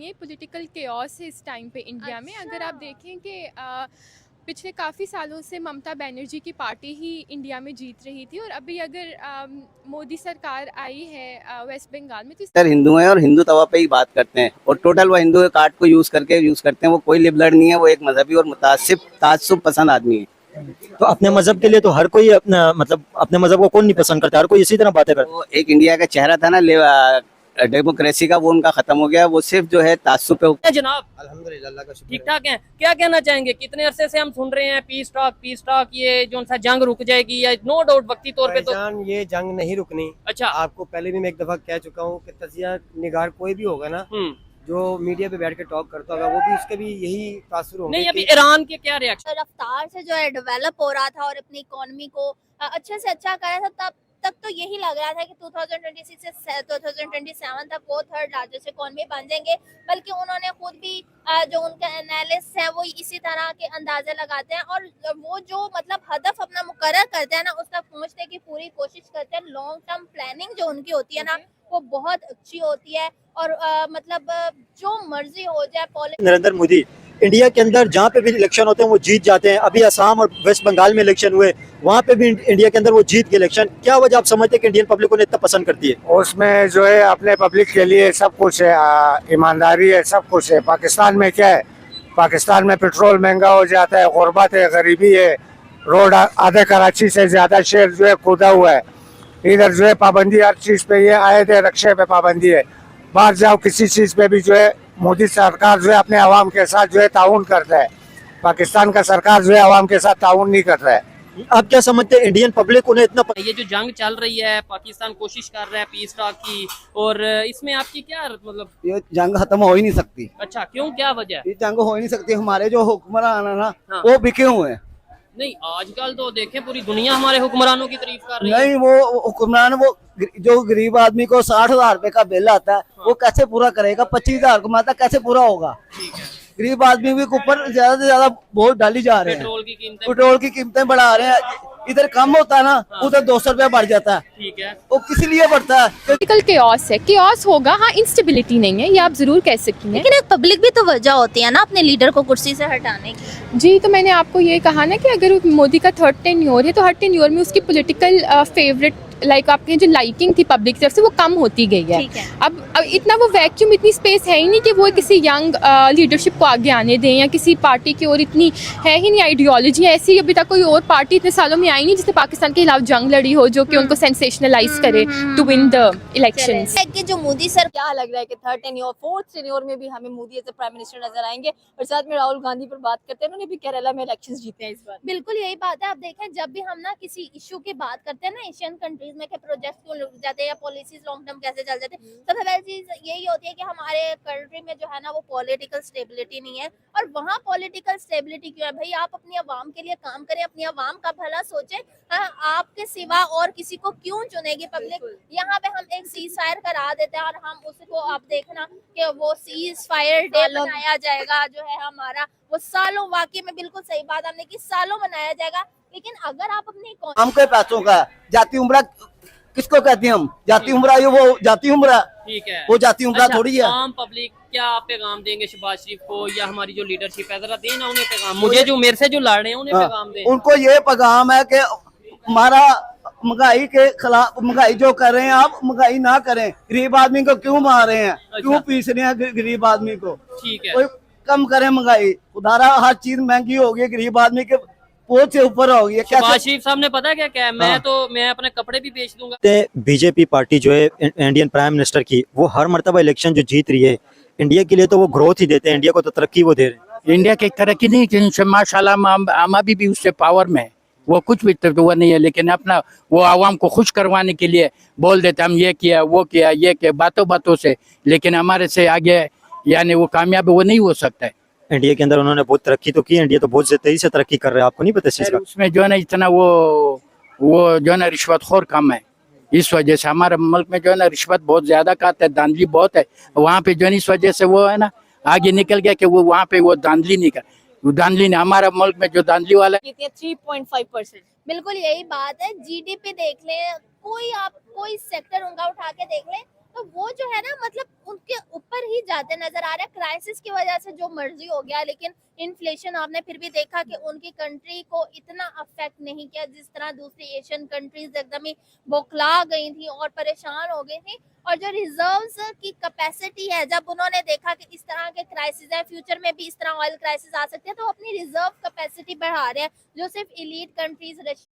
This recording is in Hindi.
नहीं है, पॉलिटिकल केओस है इस टाइम पे इंडिया में। अगर आप देखें कि पिछले काफ़ी सालों से ममता बनर्जी की पार्टी ही इंडिया में जीत रही थी, और अभी अगर मोदी सरकार आई है वेस्ट बंगाल में, तो सर हिंदू हैं और हिंदू तवा पे ही बात करते हैं, और टोटल वो हिंदू कार्ड को यूज करते हैं। वो कोई लिबलर नहीं है, वो एक मजहबी और ताज्जुब पसंद आदमी है। तो अपने मजहब के लिए तो हर कोई अपना मतलब अपने मजहब को कौन नहीं पसंद करता, हर कोई इसी तरह बातें करता वो एक इंडिया का चेहरा था ना डेमोक्रेसी का, वो उनका खत्म हो गया। वो सिर्फ जो है ताज्जुब पे। जनाब अल्हम्दुलिल्लाह, अल्लाह का शुक्र ठीक ठाक हैं। क्या कहना चाहेंगे, कितने अरसे से हम सुन रहे हैं पीस टॉक, ये जो सा जंग रुक जाएगी, या नो डाउट वक्ती तौर पे तो भाईजान, ये जंग नहीं रुकनी। अच्छा, आपको पहले भी मैं एक दफा कह चुका हूँ कि तजिया निगार कोई भी होगा ना, जो मीडिया पे बैठ के टॉक करता होगा, वो भी उसके भी यही तासुर होंगे। नहीं अभी ईरान के क्या रिएक्शन? रफ्तार से जो है डेवलप हो रहा था और अपनी इकोनॉमी को अच्छे से अच्छा कर रहा था, तब तक तो यही लग रहा था कि 2026 से 2027 तक वो थर्ड लार्जेस्ट इकोनॉमी बन जाएंगे। बल्कि उन्होंने खुद भी जो उनका एनालिस्ट है वो इसी तरह के अंदाजे लगाते हैं, और वो जो मतलब हदफ अपना मुकर्रर करते हैं ना, उस तक पहुंचने की पूरी कोशिश करते हैं। लॉन्ग टर्म प्लानिंग जो उनकी होती है ना, वो बहुत अच्छी होती है। और मतलब जो मर्जी हो जाए, नरेंद्र मोदी इंडिया के अंदर जहाँ पे भी इलेक्शन होते हैं वो जीत जाते हैं। अभी असम और वेस्ट बंगाल में इलेक्शन हुए, वहाँ पे भी इंडिया के अंदर वो जीत के इलेक्शन। क्या वजह आप समझते हैं कि इंडियन पब्लिक उन्हें इतना पसंद करती है? उसमें जो है अपने पब्लिक के लिए सब कुछ है, ईमानदारी है, सब कुछ है। पाकिस्तान में क्या है, पाकिस्तान में पेट्रोल महंगा हो जाता है, गुर्बत है, गरीबी है, रोड आधे कराची से ज्यादा शहर जो है कूदा हुआ है। इधर जो है पाबंदी हर चीज पे, ये आए थे रक्शे पे पाबंदी है। बाहर जाओ किसी चीज पे भी जो है मोदी सरकार जो है अपने आवाम के साथ जो है ताउन करता है। पाकिस्तान का सरकार जो है आवाम के साथ ताउन नहीं करता है। आप क्या समझते हैं इंडियन पब्लिक उन्हें इतना ये जो जंग चल रही है, पाकिस्तान कोशिश कर रहा है पीस टॉक की, और इसमें आपकी क्या मतलब? ये जंग खत्म हो ही नहीं सकती। अच्छा, क्यों, क्या वजह? ये जंग हो ही नहीं सकती। हमारे जो हुक्मरान है ना, हाँ। वो बिके हुए हैं। नहीं, आजकल तो देखें पूरी दुनिया हमारे हुक्मरानों की तारीफ कर रही है। नहीं, वो हुक्मरान, वो जो गरीब आदमी को 60,000 रुपए का बिल आता है, वो कैसे पूरा करेगा? 25,000 कमाता, कैसे पूरा होगा? ठीक है। गरीब आदमी के ऊपर ज्यादा से ज्यादा बोझ डाली जा रहे हैं। पेट्रोल की कीमतें बढ़ा रहे हैं। इधर कम होता है ना, उधर 200 रुपया बढ़ जाता है। ठीक है। वो किस लिए बढ़ता है? पॉलिटिकल केओस है, केओस होगा, हाँ, इंस्टेबिलिटी नहीं है, ये आप जरूर कह सकती हैं। लेकिन एक पब्लिक भी तो वजह होती है ना अपने लीडर को कुर्सी से हटाने की। जी, तो मैंने आपको ये कहा ना कि अगर मोदी का थर्ड टेन्योर है, तो हर टेन्योर में उसकी पॉलिटिकल फेवरेट आपके जो लाइकिंग थी पब्लिक तरफ से, वो कम होती गई है। अब इतना वो वैक्यूम, इतनी स्पेस है ही नहीं कि वो किसी यंग लीडरशिप को आगे आने दें, या किसी पार्टी की और इतनी है ही नहीं आइडियोलॉजी ऐसी। अभी तक कोई और पार्टी इतने सालों में आई नहीं जिसने पाकिस्तान के खिलाफ जंग लड़ी हो, जो कि उनको सेंसेशनलाइज करे टू विन द इलेक्शंस। कि जो मोदी सर क्या लग रहा है कि थर्ड टेन्योर, फोर्थ टेन्योर में भी हमें मोदी एज प्राइम मिनिस्टर नजर आएंगे, और साथ में राहुल गांधी पर बात करते हैं, उन्होंने भी केरला में इलेक्शंस जीते हैं इस बार। बिल्कुल यही बात है। आप देखें, जब भी हम ना किसी इशू की बात करते हैं ना, एशियन कंट्रीज में, के प्रोजेक्ट क्यों रुक जाते हैं या पॉलिसीज लॉन्ग टर्म कैसे चल जाते हैं, सबसे पहली चीज यही होती है कि हमारे कंट्री में जो है ना वो पॉलिटिकल स्टेबिलिटी नहीं है। और वहाँ पॉलिटिकल स्टेबिलिटी क्यों है भाई? आप अपनी आवाम के लिए काम करें, अपनी आवाम का भला सोचें। आपके सिवा और किसी को क्यों चुनेगी पब्लिक? यहाँ पे हम एक सीज फायर करा देते हैं, और हम उसको, आप देखना कि वो सीज फायर डे बनाया जाएगा जो है हमारा, वो सालों, वाकई में बिल्कुल सही बात हमने की, सालों मनाया जाएगा। लेकिन अगर आप अपनी हम के पैसों का जाति उम्रा किसको कहते हैं हम? जाति उम्रा, ये वो जाति उम्रा, ठीक है, वो जाति उम्रा थोड़ी है। आम पब्लिक क्या पैगाम देंगे शहबाज शरीफ को, या हमारी जो लीडरशिप है, जरा देना उन्हें पैगाम। मुझे जो मेरे से जो लड़ रहे हैं उन्हें पैगाम दें। उनको ये पैगाम है कि हमारा महंगाई के खिलाफ, महंगाई जो कर रहे हैं आप, महंगाई ना करें। गरीब आदमी को क्यों मार रहे हैं? क्यों पीस रहे हैं गरीब आदमी को? ठीक है, कोई कम करें महंगाई। उधारा हर चीज महंगी हो गई, गरीब आदमी के पहुंच से ऊपर हो गई। शहबाज शरीफ साहब ने पता क्या क्या है, मैं अपने कपड़े भी बेच दूंगा। बीजेपी पार्टी जो है इंडियन प्राइम मिनिस्टर की, वो हर मर्तबा इलेक्शन जो जीत रही है, इंडिया के लिए तो वो ग्रोथ ही देते हैं, इंडिया को तो तरक्की वो दे रहे हैं। इंडिया की तरक्की नहीं, माशाल्लाह आमा भी उससे पावर में है, वो कुछ भी तो वो नहीं है, लेकिन अपना वो आवाम को खुश करवाने के लिए बोल देते हम ये किया, वो किया, ये किया, बातों बातों से, लेकिन हमारे से आगे यानी वो कामयाब वो नहीं हो सकता है। इंडिया के अंदर उन्होंने बहुत तरक्की तो की, इंडिया तो बहुत तेजी से तरक्की कर रहा है, आपको नहीं पता इस चीज का? उसमें जो है ना इतना वो जो है ना रिश्वतखोर कम है, इस वजह से हमारे मुल्क में जो है ना रिश्वत बहुत ज्यादा खाते हैं, धांधली बहुत है वहाँ पे, जो है इस वजह से वो है ना आगे निकल गया कि वो वहाँ पे वो धांधली नहीं कर, धांधली ने हमारा मुल्क में जो धांधली वाला 3.5%। बिल्कुल यही बात है। जीडीपी देख लें, कोई आप कोई सेक्टर उनका उठा के देख लें, तो वो जो है ना मतलब उनके ऊपर ही जाते नजर आ रहे हैं। क्राइसिस की वजह से जो मर्जी हो गया, लेकिन इन्फ्लेशन आपने फिर भी देखा कि उनकी कंट्री को इतना अफेक्ट नहीं किया जिस तरह दूसरी एशियन कंट्रीज एकदम ही बौखला गई थी और परेशान हो गई थी। और जो रिजर्व्स की कैपेसिटी है, जब उन्होंने देखा कि इस तरह के क्राइसिस है, फ्यूचर में भी इस तरह ऑयल क्राइसिस आ सकते हैं, तो अपनी रिजर्व कैपेसिटी बढ़ा रहे हैं, जो सिर्फ एलीट कंट्रीज